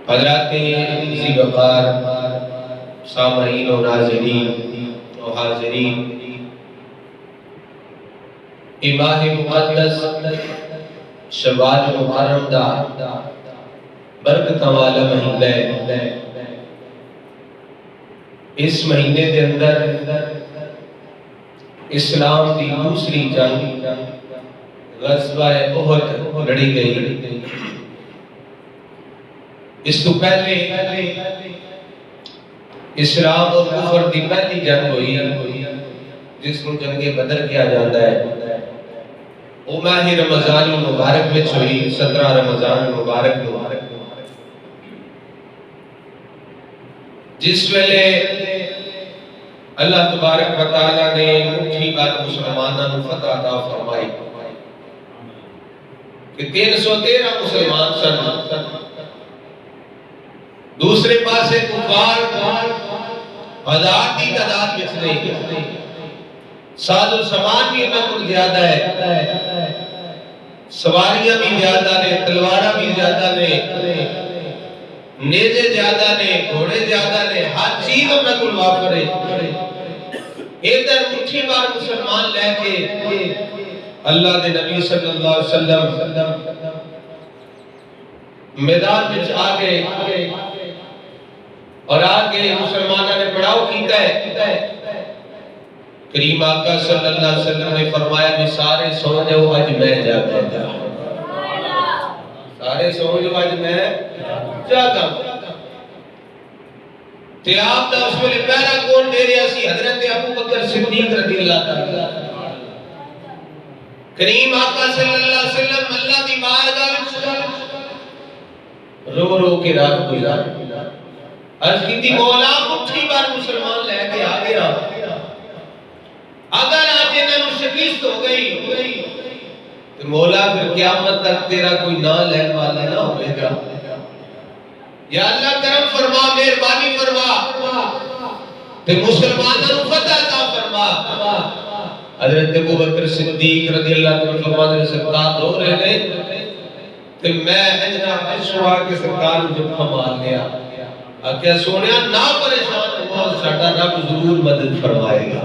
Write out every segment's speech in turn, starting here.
حضرات عزیز وقار سامعین و ناظرین و حاضرین، ماہ مقدس شوال محرم دا برکت والا مہینہ ہے۔ اس مہینے کے اندر اسلام کی دوسری جنگ غزوہ احد لڑی گئی۔ اس تو پہلے اسلام اور کفر کی پہلی جنگ ہوئی جس کو جنگ بدر کیا جاتا ہے، وہ ماہ رمضان المبارک میں ہوئی، 17 رمضان المبارک میں، جس ویلے اللہ تبارک و تعالیٰ نے مٹھی بھر مسلمانوں کو فتح عطا فرمائی کہ 313 مسلمان سن۔ دوسرے پاسے کفار ہزار کی تعداد میں تھے، ساز و سامان بھی انہیں زیادہ ہے، سواریاں بھی زیادہ نے، تلواریں بھی زیادہ نے، نیزے زیادہ نے، گھوڑے زیادہ نے، ہر چیز انہیں کو وافر ہے۔ ادھر مٹھی بار مسلمان لے کے اللہ دے نبی صلی اللہ علیہ وسلم میدان میں آگے اور آگے مسلمانوں نے پڑاؤ کیتا ہے۔ کریم آقا صلی اللہ علیہ وسلم نے فرمایا کہ سارے سو جاؤ، آج میں جاگا تھا، سارے سو جاؤ، آج میں جاگا تھا۔ تے آپ دا اس ویلے پہلا کون دے رہا سی؟ حضرت ابو بکر صدیق رضی اللہ تعالیٰ۔ کریم آقا صلی اللہ علیہ وسلم اللہ دی بارگاہ رو رو کے رات گزاری، عرض کی تھی مولا مٹھی بار مسلمان لے کے آ گیا، اگر آج انہوں شکست ہو گئی تو مولا پھر قیامت تک تیرا کوئی نہ لین والا نہ ہوئے گا، یا اللہ کرم فرما، مہربانی فرما تے مسلمانوں فتح عطا فرما۔ حضرت ابو بکر صدیق رضی اللہ عنہ فرماتے ہیں سرکار رو رہے نے تے میں اجنا پچھوا کے سرکار جب مار لیا، کیا سونیا نہ پریشان ہوا، ساڈا رب ضرور مدد فرمائے گا۔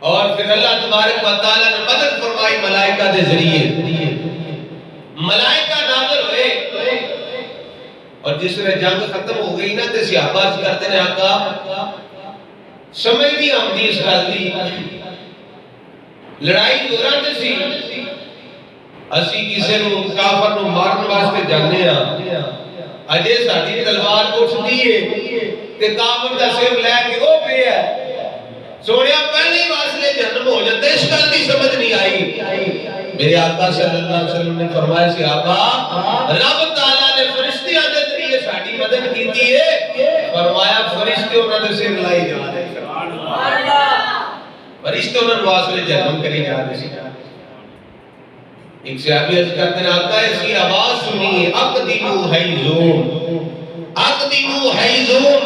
اور پھر اللہ تبارک و تعالیٰ نے مدد فرمائی ملائکہ دے ذریعے، ملائکہ نازل ہوئے، اور جس نے جنگ ختم ہو گئی نا تے صحابہ کرتے ہیں آقا سمجھ نہیں آمدی اس گل دی، لڑائی دوراں تے سی، اسی کسی نو کافر نو مارن واسطے جانے ہاں، اجے ساڈی تلوار اٹھدی ہے تے کافر دا سر لے کے او پیا ہے، سونیا پہلی واسطے جنم ہو جاتے، اس گل دی سمجھ نہیں آئی۔ میرے آقا صلی اللہ علیہ وسلم نے فرمایا سی آقا رب تعالیٰ نے فرشتیاں دے ذریعے ساڈی مدد کیتی ہے، فرمایا فرشتے انہاں دے سر لائی جا رہے، فرشتے انہاں واسطے جنم کری جا رہے۔ ایک صحابی عرض کرتے ہیں آقا ایسی آواز سنیے، اقدمو حیزوم، اقدمو حیزوم،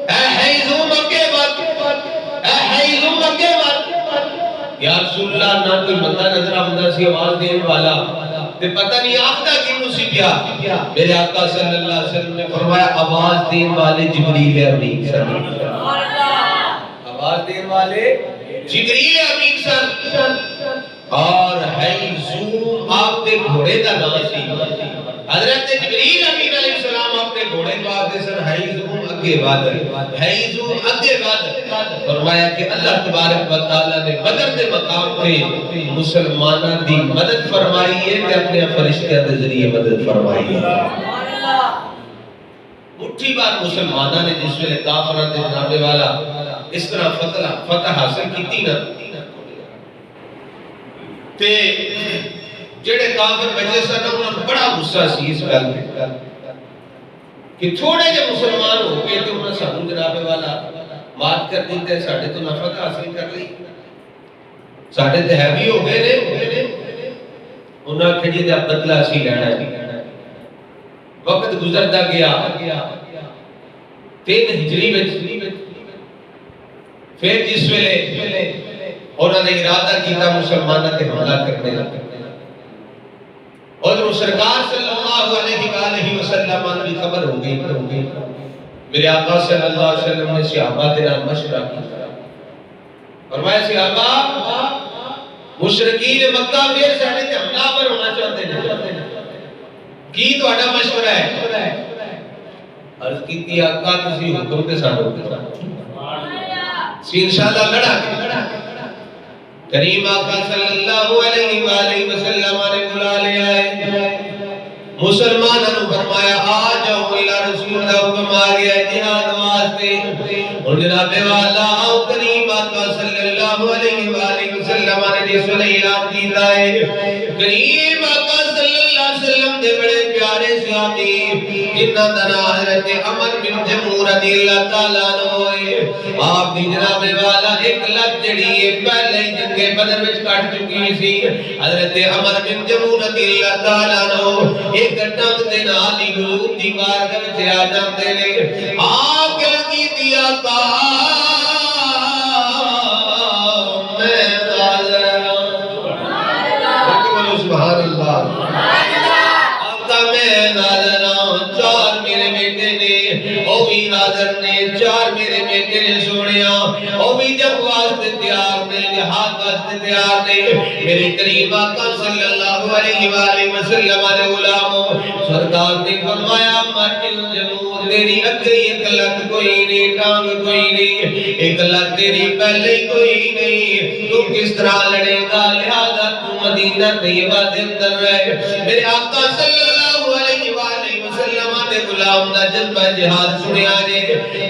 اے حیزوم اگے بات، اے حیزوم اگے بات۔ یا رسول اللہ نہ کوئی بندہ نظر آمدہ سی آواز دین والا، تے پتہ نہیں آخدہ کی مصیبیا۔ میرے آقا صلی اللہ علیہ وسلم نے فرمایا آواز دین والے جبریل امین صلی اللہ علیہ وسلم، آواز دین والے جبریل امین صلی اللہ علیہ وسلم، اور حیزوم آپ دے گھوڑے دا نام سی، حضرت جبریل امین علیہ السلام اپنے گھوڑے کو آتے سن حیزوم اگے بادر، حیزوم اگے بادر۔ فرمایا کہ اللہ تبارک و تعالیٰ نے بدر دے مقام پہ مسلمانہ دی مدد فرمائی ہے کہ اپنے فرشتیاں دے ذریعے مدد فرمائی ہے۔ مٹھی بار مسلمانہ نے جس ویلے کافران دے جنابے والا اس طرح فتح حاصل کی تھی نا، تے جڑے کافر بچے سن انہوں نے بڑا غصہ سی اس گل پہ کہ تھوڑے جے مسلمان ہو گئے تو انہوں نے سانو جنابے والا مات کر دیتے ہیں، ساڑھے تو نفت حاصل کر لی، ساڑھے تو ہیوی ہو گئے نے، انہوں نے کھڑی دے اب بدلہ اسی لینا ہے۔ وقت گزرتا گیا 3 ہجری میں، پھر جس ویلے انہوں نے ارادہ کیتا مسلمانوں تے حملہ کرنے لگا، اور جو سرکار صلی اللہ علیہ وآلہ وسلم کی خبر ہو گئی میرے آقا صلی اللہ علیہ وسلم نے صحابہ کے نام مشورہ کیا فرمایا صحابہ مشرکین مکہ پھر ساڈے تے حملہ پر ہونا چاہتے ہیں کی تہاڈا مشورہ ہے عرض کیتی آقا تسی حکم تے سانو سی انشاءاللہ لڑا کے کریم آقا صلی اللہ علیہ وآلہ وسلم نے بلا لیا ہے مسلمانوں نے فرمایا آ جاؤ اللہ رسول کا حکم آ گیا ہے جہاد واسطے اور جناب والا آؤ کریم آقا صلی اللہ علیہ وآلہ وسلم نے جس نے اعلان کیتا ہے کریم آقا صلی اللہ علیہ وسلم دے بڑے پیارے صحابی جنہاں دا نام حضرت عمر بن جمور رضی اللہ تعالیٰ عنہ ہوئے آپ دی جناب والا ایک لت جڑی ہے پہلے ہی جنگ بدر وچ کٹ چکی سی حضرت عمر بن جمور رضی اللہ تعالیٰ عنہ ایک ٹنگ دے نال ہی حضور دی بارگاہ وچ آ جاندے نے آپ کے لگی دیا تا میں حاضر ہوں سبحان اللہ آقا میں حاضر ہوں چار میرے بیٹے نے او بھی حاضر نے چار میرے بیٹے نے سونیا او بھی جب واسطے تیار نے جہاد واسطے تیار نے میرے کریم آقا صلی اللہ علیہ وآلہ وسلم نے غلاموں سرکار نے فرمایا ماٹل جمود تیری اگے ایک لت کوئی نہیں ٹانگ کوئی نہیں ایک لت تیری پہلے کوئی نہیں تو کس طرح لڑے گا لہذا تو مدینہ طیبہ دے اندر رہے میرے آقا صلی اللہ علیہ وآلہ وسلم نے غلام دا جذبہ جہاد سنیا جے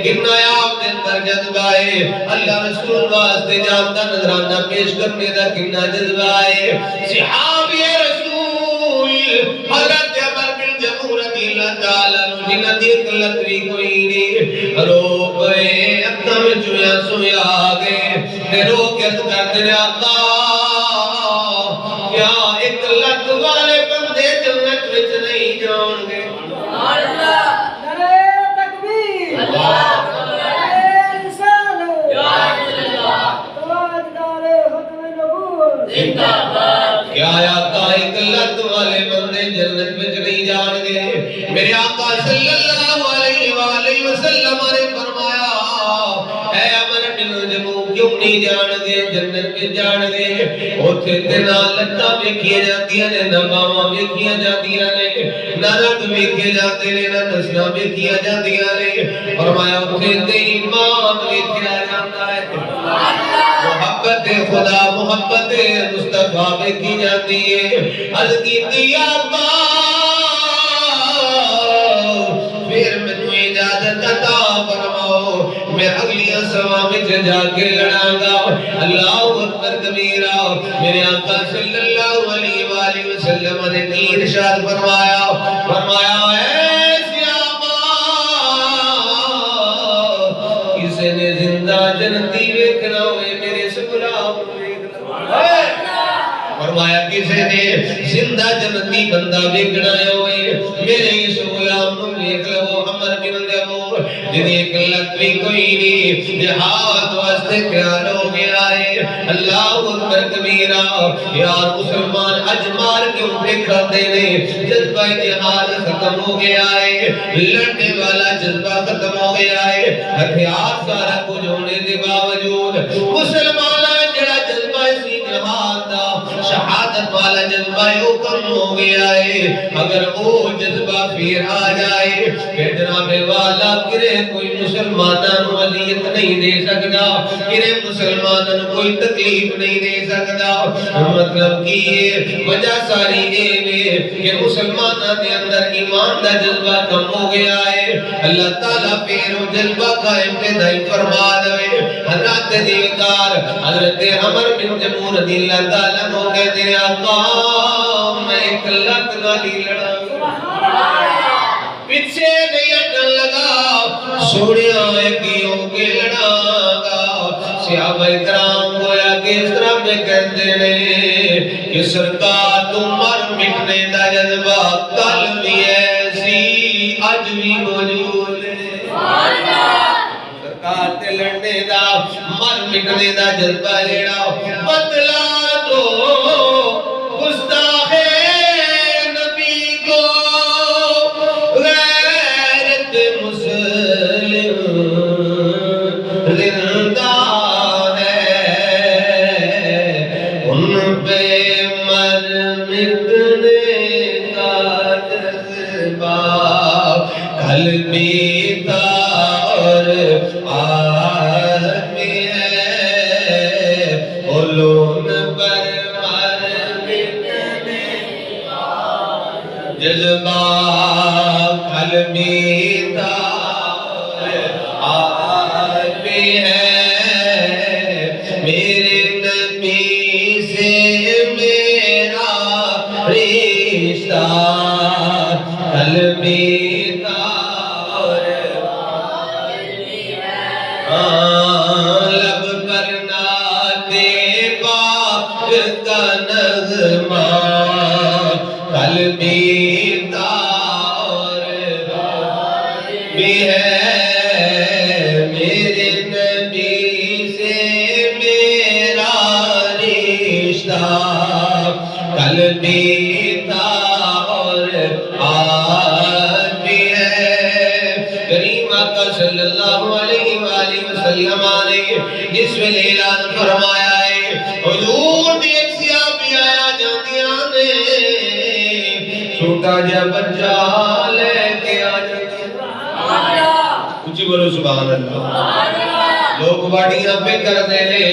کتنا آپ دے اندر جذبہ ہے اللہ رسول واسطے جانتا نظرانہ پیش کرنے دا کتنا جذبہ ہے صحابی رسول حضرت عمر بن جمور رضی اللہ تعالیٰ جنہ دی قلت بھی کوئی نہیں رو پے اکھاں وچ سویا آگے رو کے کرتے نے آقا کیا ایک لت والے بندے جنت وچ نہیں جان گے کیا آقا ایک لت والے بندے جنت میں نہیں جان گے میرے آقا صلی اللہ علیہ وآلہ وسلم نے فرمایا اے عمر بن جمو کیوں نہیں جان گے جنت میں جان گے اوتھے تے نہ لتاں ویکھیاں جاندیاں نے نہ باواں ویکھیاں جاندیاں نے نہ رنگ ویکھے جاندے نے نہ نسلاں ویکھیاں جاندیاں نے فرمایا اوتھے تے ایمان ویکھیا جاندا ہے محبت خدا محبت مصطفیٰ میں کی جاتی ہے عرض کی آقا پھر میں اجازت عطا فرماؤ میں اگلی سوا میں جا کے لڑاں گا اللہ اکبر کبیرہ میرے آقا صلی اللہ علیہ وآلہ وسلم نے ارشاد فرمایا اے صحابہ کسی نے زندہ جنتی ویکھنا ہوئے میرے سے غلام فرمایا کسی نے زندہ جنتی بندہ ویکھنا ہوئے میرے اس غلام نو ویکھ لو عمر بن جمور جنہیں ایک لت بھی کوئی نہیں جہاد واسطے تیار ہو گیا ہے اللہ اکبر کبیرہ یار مسلمان اجمار کیوں دکھاتے نے جذبہ جہاد ختم ہو گیا ہے لڑنے والا جذبہ ختم ہو گیا ہے ہتھیار سارا کچھ ہونے کے باوجود مسلمان جڑا جذبہ اسی جہاد دا شہادت والا جذبہ وہ کم ہو گیا ہے اگر وہ جذبہ پھر آ جائے کہ جناب والا کرے کوئی مسلمانوں اذیت نہیں دے سکتا کرے مسلمانوں کوئی تکلیف نہیں دے سکتا مطلب کی یہ وجہ ساری ہے کہ مسلمانوں کے اندر ایمان دا جذبہ کم ہو گیا ہے اللہ تعالیٰ پھر وہ جذبہ قائم پیدائی فرما دے حضرت دیوکار حضرت عمر بن جمور رضی اللہ تعالیٰ عنہ کہتے ہیں آقا میں ایک لت نالی لڑا پیچھے نہیں ہٹن لگا سوڑیاں کیوں کے لڑا گا صحابہ کرام گویا کہ اس طرح میں کہتے ہیں کہ سرکار تو مر مٹنے دا جذبہ کل بھی ایسی آج بھی موجود ہے سرکار تے لڑنے دا مر مٹنے دا جذبہ جیڑا بدلا تو گستاخ قلبی اور آدمی ہے علوم پر جذبہ قلبی اور آدمی ہے میرے نبی سے میرا رشتہ قلبی لب پر نعت پاک کا نغمہ قلبی تار بھی ہے میرے نبی سے میرا رشتہ قلبی تار بھی ہے کریم آقا صلی اللہ علیہ وآلہ وسلم نے جس ویلے اعلان فرمایا ہے حضور دی ایک سیابی آیا جاندیاں نے چھوٹا جا بچہ لے کے آ جاندیاں کچھ بولو سبحان اللہ لوگ باڑیاں پہ کر دے لے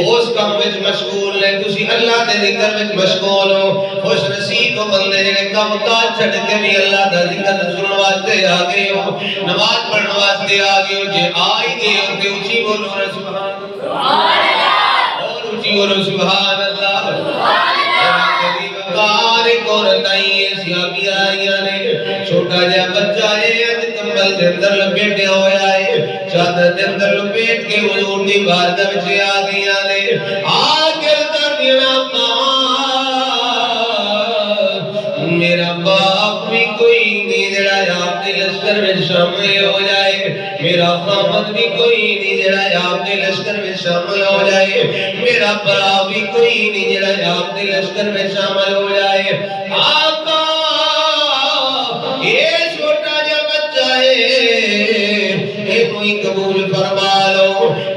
اس کام وچ مشغول نے تسی اللہ دے ذکر وچ مشغول ہو خوش نصیب ہو بندے جڑے کام کاج چھڈ کے بھی اللہ دا ذکر سنن واسطے آ گئے ہو نماز پڑھن واسطے آ گئے ہو جے آ ہی گئے ہو تے اونچی بولو سبحان اللہ اور اونچی بولو سبحان اللہ اور تائیں سیابی آئیاں نے چھوٹا جا بچہ ہے کمبل دے اندر لپیٹیا ہویا ہے چادر دے اندر لپیٹ کے حضور دی بارگاہ وچ آ گئیاں نے آ کے کردیاں میرا باپ بھی کوئی نہیں جڑا آپ کے لشکر وچ شامل ہو جائے میرا خامد بھی کوئی نہیں جڑا آپ کے لشکر وچ شامل ہو جائے میرا برا بھی کوئی نہیں جڑا آپ کے لشکر وچ شامل ہو جائے آقا یہ چھوٹا جا بچہ ہے یہ کوئی قبول فرما لو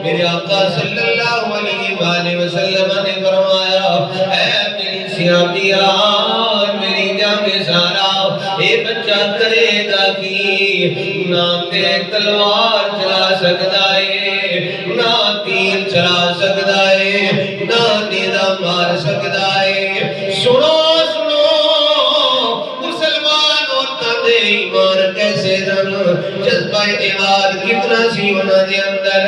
میرے آقا صلی اللہ علیہ وآلہ وسلم نے فرمایا اے میری سیابیان میری جان سارا اے بچہ کرے گا کی نہ تے تلوار چلا سکتا ہے نہ تیر چلا سکتا ہے نہ نیزہ مار سکتا ہے سنو ایمان کیسے دن جذبہ جہاد کتنا سی انہاں دے اندر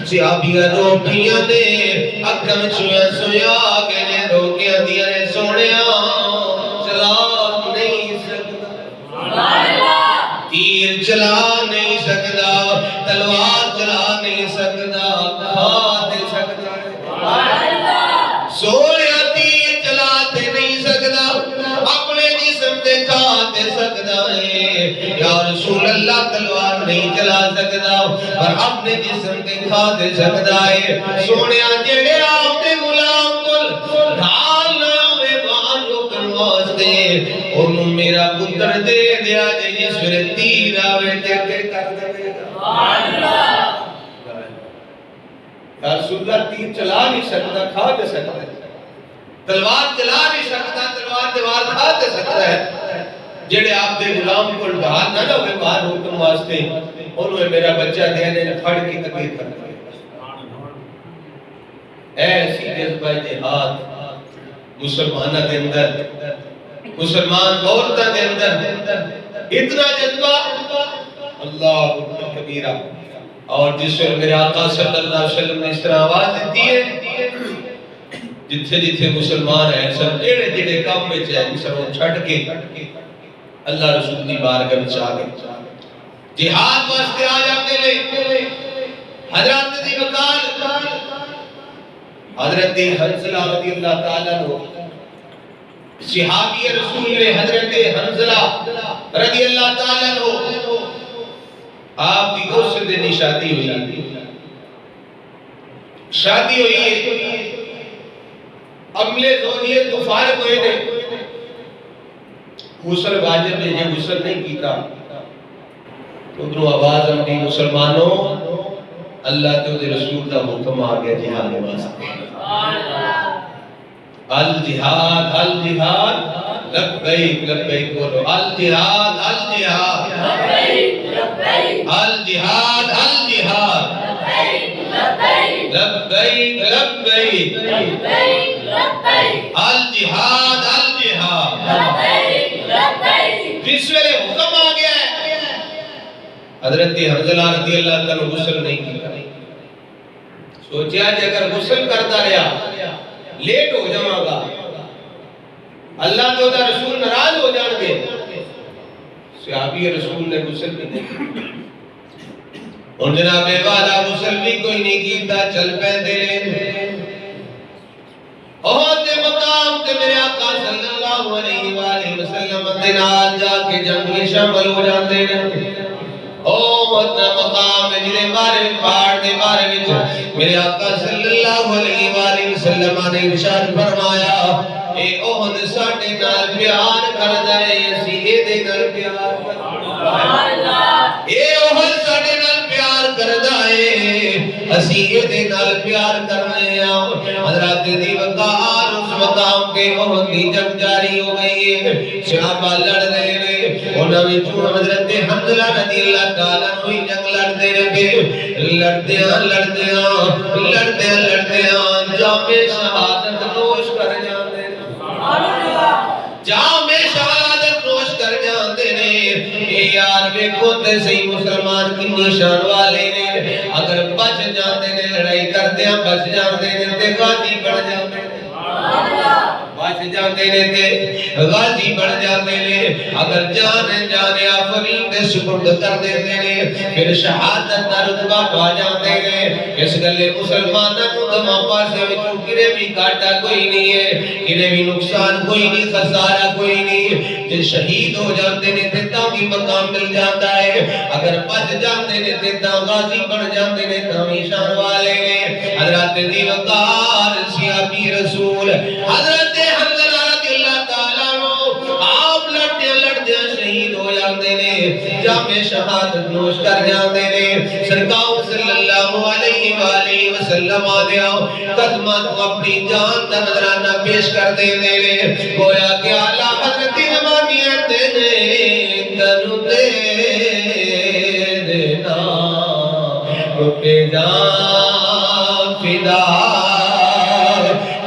سیابیاں روٹیاں دے اکھاں چویا سویا کے نے روکیاں دیا نے سونیا چلا نہیں سکتا تیر چلا نہیں سکتا تلوار چلا نہیں سکتا کھا دے سکتا سونیا تیر چلا تے نہیں سکتا اپنے جسم دے کھا دے سکتا ہے یا رسول اللہ تلوار نہیں چلا سکتا پر اپنے جسم دے کھا دے سکتا ہے سونیا جڑے آپ دے غلام کل ڈھال نہ ہوئے وہاں روکن واسطے انہوں میرا پتر دے دیا جے جس ویلے تیر آوے تے کے کر دے گا یا رسول اللہ تیر چلا نہیں سکتا کھا دے سکتا ہے تلوار چلا نہیں سکتا تلوار دیوار کھا دے سکتا ہے جڑے آپ دے غلام کو ڈھال نہ ہوئے باہر حکم واسطے انہوں میرا بچہ دینے پھڑ کی تکلیف کر دے ایسی جذبہ جہاد مسلمانہ دے اندر مسلمان عورتہ دے اندر اتنا جذبہ اللہ اکبر کبیرہ اور جس پر میرے آقا صلی اللہ علیہ وسلم نے اس طرح آواز دیتی ہے جتھے جتھے مسلمان ہیں سب جڑے جڑے کام میں چاہے سب وہ چھٹ کے اللہ رسول دی بارگاہ میں چاہ گئے جہاد واسطے آ جاتے لے حضرت دی وکال حضرت حنزلہ رضی اللہ تعالیٰ عنہ صحابی رسول نے حضرت حنزلہ رضی اللہ تعالیٰ عنہ آپ کی اس دن شادی ہوئی شادی ہوئی عملے دونیے تو فارغ ہوئے نے غسل واجب نے یہ غسل نہیں کیتا ادھروں آواز اپنی مسلمانوں اللہ تو دے رسول کا حکم آ گیا جہاد واسطے الجہاد الجہاد لبیک لبیک بولو الجہاد الجہاد الجہاد الجہاد لبیک لبیک الجہاد الجہاد جس ویلے حکم آ گیا ہے حضرت حنظلہ رضی اللہ عنہ غسل نہیں کیا سوچیا کہ اگر غسل کرتا رہا لیٹ ہو جاؤں گا اللہ تو دا رسول ناراض ہو جان گے صحابی رسول نے غسل بھی نہیں اور جناب والا غسل بھی کوئی نہیں کیتا چل پیندے احد مقام تے میرے آقا صلی اللہ علیہ وآلہ وسلم دے نال جا کے جنگ میں شامل ہو جاندے نے احد مقام جڑے بارے پہاڑ دے بارے وچ میرے آقا صلی اللہ علیہ وآلہ وسلم نے ارشاد فرمایا اے احد ساڈے نال پیار کردا ہے اسی اے دے نال پیار کردا اے احد ساڈے نال پیار کردا ہے اسی اے دے نال پیار کرنے ہاں حضرات دی وقار اس مقام کے احد دی جنگ جاری ہو گئی ہے صحابہ لڑ رہے ہیں انہاں وچوں حضرت حنظلہ رضی اللہ تعالیٰ عنہ جنگ لڑتے رہے لڑتے جام شہادت نوش کر جاندے جام شہادت نوش کر جاندے نے اے یار ویکھو تے صحیح مسلمان کتنی شان والے نے اگر بچ جاندے نے لڑائی کردے ہیں بچ جاندے نے تے غازی بن جاندے نے بچ جاندے نے تے غازی بن جاندے نے اگر جان آفرین دے سپرد کر دیندے نے پھر شہادت دا رتبہ پا جاندے نے اس گلے مسلماناں نوں دماں پاسے وچوں کرے بھی گھاٹا کوئی نہیں ہے کرے بھی نقصان کوئی نہیں خسارہ کوئی نہیں جے شہید ہو جاندے نے تے تاں بھی مقام مل جاندا ہے اگر بچ جاندے نے تے تاں غازی بن جاندے نے تاں بھی شان والے نے حضرت دی وقار صحابی رسول حضرت حنظلہ رضی اللہ تعالیٰ عنہ آپ لڑتے شہید ہو جاندے نے جام شہادت نوش کر جاندے نے سرکار صلی اللہ علیہ وآلہ وسلم آدیا قدمہ تو اپنی جان دا نظرانہ پیش کر دے نے گویا کہ اعلیٰ حضرت زمانیت نے تنو دے دینا روپے جان فدا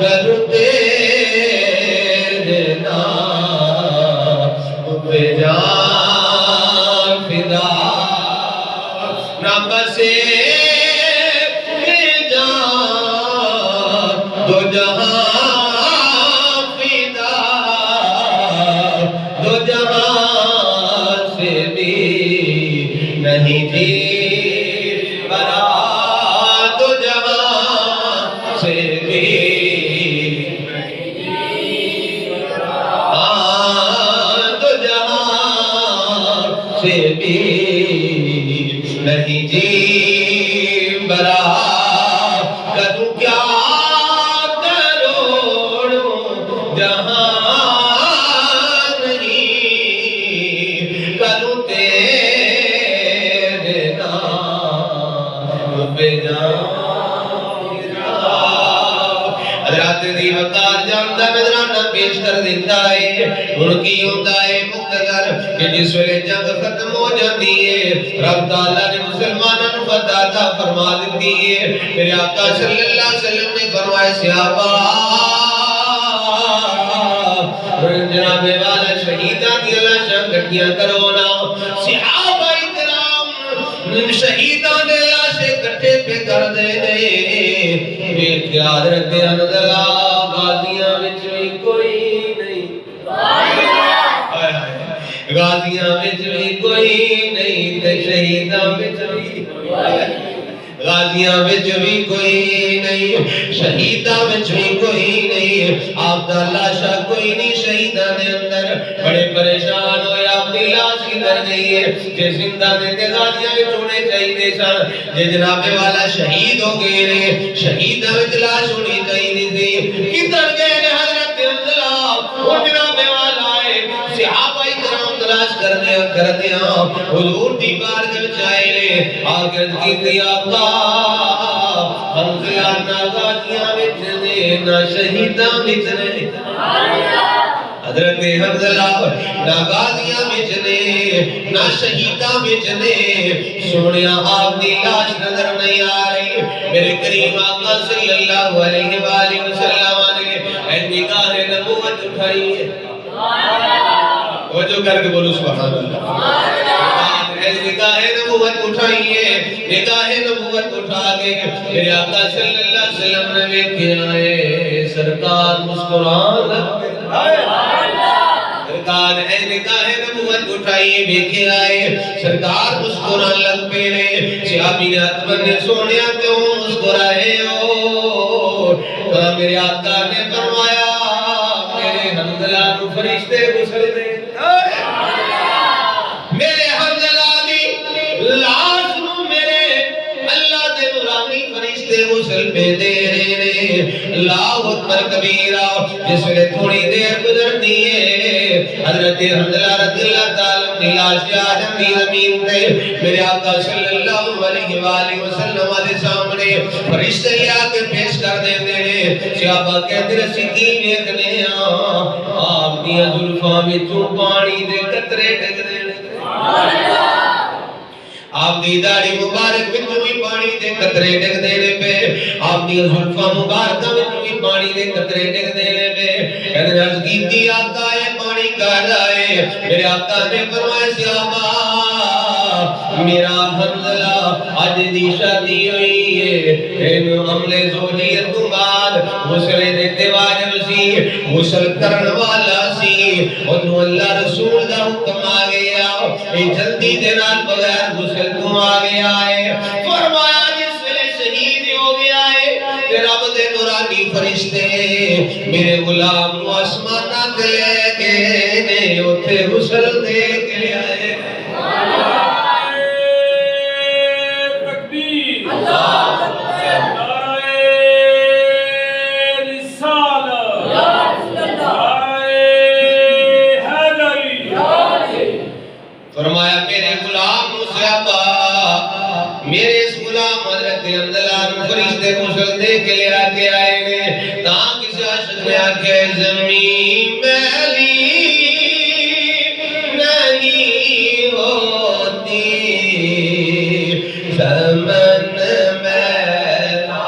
کر دے دینا روپے جان فدا نہ بسے جان دو جہاں فدا دو جہاں سے بھی نہیں جی برا دو جہاں سے بھی دو جہاں سے بھی نہیں جی برا کروں کیا کروڑوں جہاں نہیں کروں تیرے نام پہ حضرات دی وقار جانتا نظرانہ پیش کر دیتا ہے ان کی ہوتا ہے مقتدر کہ جس ویلے جنگ ختم ہو جاتی ہے رب تعالیٰ نے مسلمانوں کو فتح عطا فرما دیتی ہے میرے آقا صلی اللہ علیہ وسلم نے فرمایا صحابہ جناب والا شہیدان دی اللہ شاہ گھٹیاں کرو نا صحابہ اکرام شہیدان دی اللہ سے کٹھے پہ کر دے دے بے خیال رکھتے حنظلہ غازیاں وچ بھی کوئی نہیں غازیاں وچ بھی کوئی نہیں تے شہیداں وچ بھی غازیاں وچ بھی کوئی نہیں شہیداں وچ بھی کوئی نہیں آپ دا لاشا کوئی نہیں شہیداں دے اندر بڑے پریشان ہوئے آپ دی لاش کدھر گئی ہے جے زندہ دے تے غازیاں وچ ہونے چاہیے سن جے جناب والا شہید ہو گئے نے شہیداں وچ لاش ہونی چاہیے تھی کدھر گئے نے حضرت حنظلہ وہ جناب والا ہے صحابہ کرام تلاش کرتے ہیں حضور دی بارگاہ وچ آئے نے آگے کی آقا حنظلہ نہ غازیاں وچ نے نہ شہیداں وچ نے حضرت حنظلہ نہ غازیاں وچ نے نہ شہیداں وچ نے، سونیا آپ دی لاش نظر نہیں آ رہی۔ میرے کریم آقا صلی اللہ علیہ وآلہ وسلم نے اے نگاہ نبوت اٹھائی ہے، وہ جو کر کے بولو سبحان اللہ، نگاہ نبوت اٹھائیے، نگاہ نبوت اٹھا کے میرے آقا صلی اللہ علیہ وسلم نے دیکھے آئے سرکار مسکران لگے، سرکار اے نگاہ نبوت اٹھائیے دیکھے آئے سرکار مسکران لگ پہ رہے۔ صحابی نے اتمن نے سونیا کیوں مسکرائے ہو؟ میرے آقا نے فرمایا میرے حنظلہ نو فرشتے غسل دے، میرے حنظلہ دی لاش نو میرے اللہ دے نورانی فرشتے غسل پہ دے رہے۔ اللہ اکبر کبیرہ، جس ویلے تھوڑی دیر گزر دیئے حضرت حنظلہ رضی اللہ تعالیٰ کی لاش آ جاتی زمین تے، میرے آقا صلی اللہ علیہ وآلہ وسلم دے سامنے فرشتے لیا کے پیش کر دے دے۔ صحابہ کہتے رسی کی دیکھنے آپ دیا ظلفاں وچوں پانی دے قطرے ڈگ دے، آپ دی داڑھی مبارک وچوں بھی پانی دے قطرے ڈگ دینے پہ، آپ دی زلفاں مبارکہ وچوں بھی پانی دے قطرے ڈگ دینے پہ۔ کہتے عرض کیتی آقا ہے پانی کہاں جائے؟ میرے آقا نے فرمایا صحابہ میرا حنظلہ آج دی شادی ہوئی ہے، ان عملے زوجیت تو بعد غسل دیتے واجب سی، غسل کرن والا سی، انہوں اللہ رسول دا حکم آ گیا جلدی دینال بغیر غسل تو آ گیا ہے۔ فرمایا جس ویلے شہید ہو گیا ہے رب دے نورانی فرشتے میرے غلام نو آسمانہ کے لے گئے اتھے غسل دے کے آئے۔ فرمایا میرے غلام صحابہ میرے اس غلام حضرت حنظلہ فرشتے غسل دے کے لے آتے آئے نے، تاں کسی عاشق نے آکے زمین میلی نہیں ہوتی زمن میلا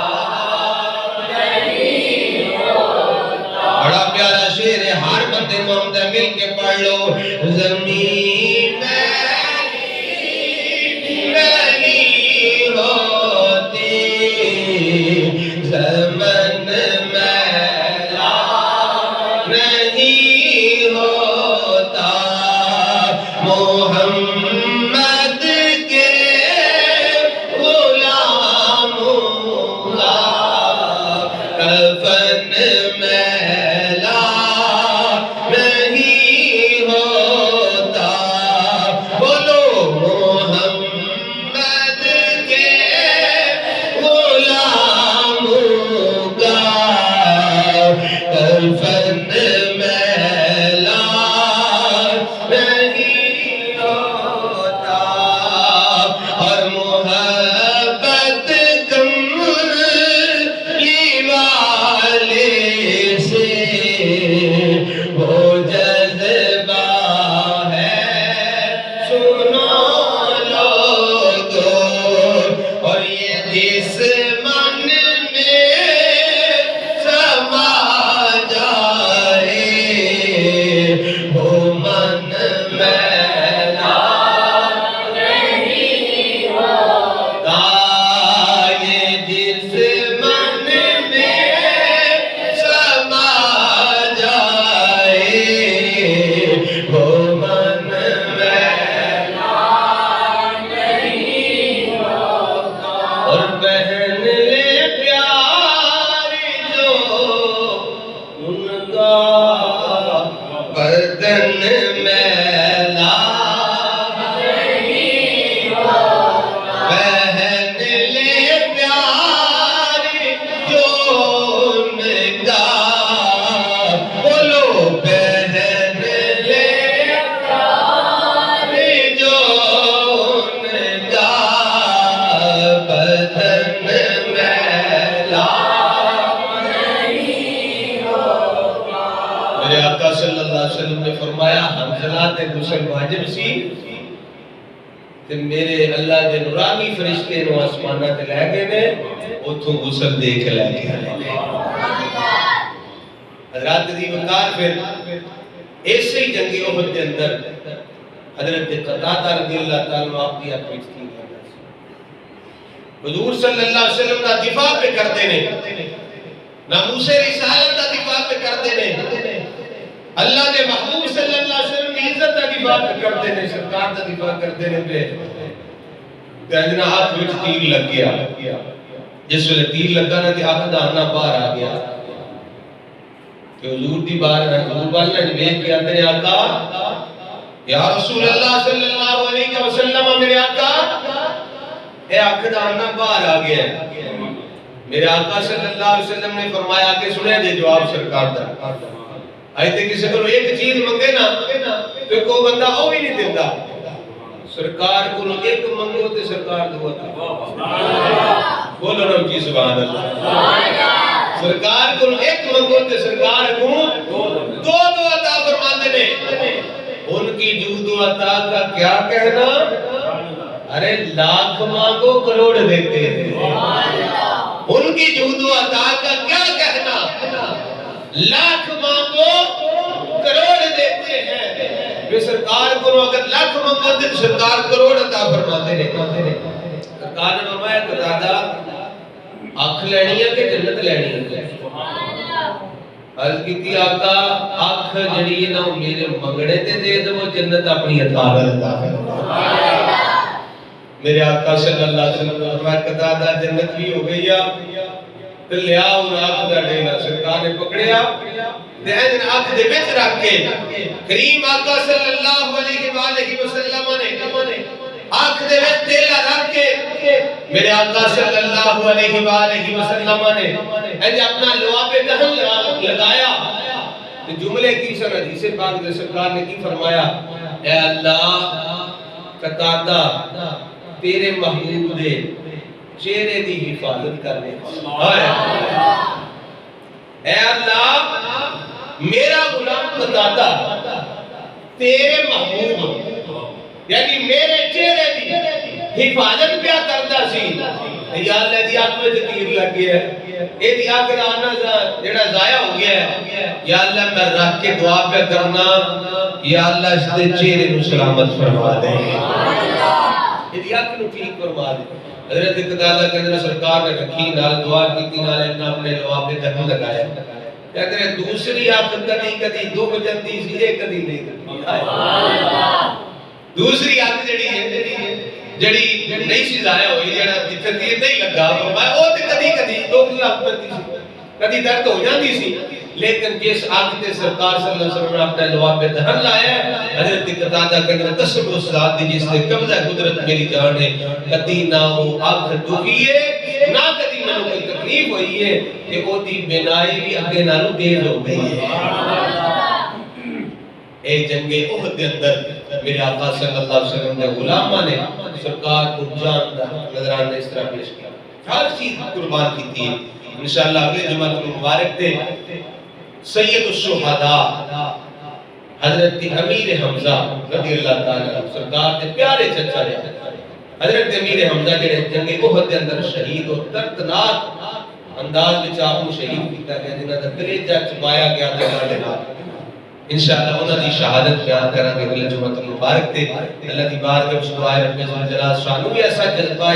نہیں ہوتا۔ بڑا پیارا شعر ہے، ہر بندے کو ہم مل کے پڑھ لو، زمین فرمایا حنظلہ تے غسل واجب سی تے میرے اللہ دے نورانی فرشتے نو آسمانہ تے لے گئے نے اتھوں غسل دے کے لے گئے حضرات دی وقار پھر ایسے ہی جنگ احد کے اندر حضرت قتادہ رضی اللہ تعالیٰ آپ کی اپنی حضور صلی اللہ علیہ وسلم کا دفاع پہ کرتے نے ناموس رسالت کا دفاع پہ کرتے نے اللہ کے محبوب صلی اللہ علیہ وسلم کی عزت کا دفاع پہ کرتے نے سرکار کا دفاع کرتے نے پہ کہنا ہاتھ وچ تیر لگ گیا جس ویلے تیر لگا نا کہ آنکھ دا آنا باہر آ گیا کہ حضور دی باہر حضور والا نے دیکھ کے اندر آقا یا رسول اللہ صلی اللہ علیہ وسلم میرے آقا اے آنکھ دا آنا باہر آ گیا میرے آقا صلی اللہ علیہ وسلم نے فرمایا کہ سنے دے جواب سرکار دا آئی تے کسی کو ایک چیز منگے نا تو کوئی بندہ او بھی نہیں دیتا سرکار کو ایک منگو تے سرکار دو عطا بولو نا کی سبحان اللہ سرکار کو ایک منگو تے سرکار کو دو عطا فرماتے نے ان کی جود و عطا کا کیا کہنا ارے لاکھ مانگو کروڑ دیتے ہیں ان کی جود و عطا کا کیا کہنا لاکھ مانگو کروڑ دیتے ہیں وہ سرکار کو اگر لاکھ مانگو تو سرکار کروڑ عطا فرماتے ہیں سرکار نے فرمایا قتادہ آنکھ لینی ہے کہ جنت لینی ہے عرض کی تھی آقا آنکھ جڑی ہے نا میرے منگڑے تے دے دو وہ جنت اپنی عطا ہے میرے آقا صلی اللہ علیہ وسلم نے فرمایا قتادہ جنت بھی ہو گئی تو لیا ان آنکھ دا ڈینا سرکار نے پکڑیا دین آنکھ دے وچ رکھ کے کریم آقا صلی اللہ علیہ وسلم نے آنکھ دے وچ تیلا رکھ کے میرے آقا صلی اللہ علیہ وسلم نے انج اپنا لواب دہن لگایا جملے کی سن حدیث پاک میں سرکار نے کی فرمایا اے اللہ قتادہ تیرے محبوب دے چہرے دی حفاظت کرنے اے اللہ میرا غلام قتادہ تیرے محبوب یعنی میرے چہرے دی حفاظت کیا کرتا سی یا اللہ دی آنکھ میں تیر لگ گیا ہے اے دی آنکھ دا آنا جڑا ضائع ہو گیا ہے یا اللہ میں رکھ کے دعا پہ کرنا یا اللہ اس دے چہرے نو سلامت فرما دے اے دی آنکھ نو ٹھیک فرما دے حضرت قتادہ کے اندر سرکار نے رکھی نال دعا کی نال اپنے لواب پہ دہن لگایا کہتے ہیں دوسری آنکھ کدی دکھ جاتی سی یہ کدی نہیں دوسری آنکھ جڑی نہیں سی ضائع ہوئی جڑا جتھے تیر نہیں لگا فرمایا او تے کدی دکھ لگ پتی سی کدی درد ہو جاتی سی لیکن جس آنکھ تے سرکار صلی اللہ علیہ وسلم نے اپنے لواب پہ دہن لایا حضرت قتادہ کے اندر قسم اس ذات دی جس نے قبضہ قدرت میری جان ہے کدی نہ وہ آنکھ دکھی ہے نہ کدی نہ کوئی تکلیف ہوئی ہے کہ وہ دی بینائی بھی اگے نالوں تیز ہو گئی ہے اے جنگ احد کے اندر میرے آقا صلی اللہ علیہ وسلم نے غلامہ نے سرکار کو جان دا نظران نے اس طرح پیش کیا ہر چیز قربان کی تھی انشاءاللہ اگلے جمعہ مبارک تھے سید الشہداء حضرت امیر حمزہ رضی اللہ تعالیٰ سرکار کے پیارے چچا رہے حضرت امیر حمزہ جڑے جنگ احد کے اندر شہید اور دردناک انداز میں آپ کو شہید کیتا گیا جنہاں کا کلیجہ چبایا گیا تھا انشاءاللہ انہاں دی شہادت بیان کریں گے اگلے جمعہ مبارک تے اللہ دی بارگاہ وچ دعا رب الجلال شانو بھی ایسا جذبہ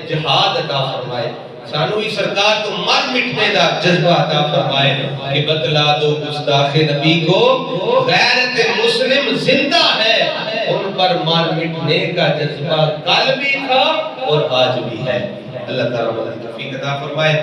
جہاد عطا فرمائے سانو ہی سرکار تو مر مٹنے دا جذبہ عطا فرمائے کہ بتلا دو گستاخ نبی کو غیرت مسلم زندہ ہے ان پر مر مٹنے کا جذبہ کل بھی تھا اور آج بھی ہے اللہ تعالیٰ توفیق عطا فرمائے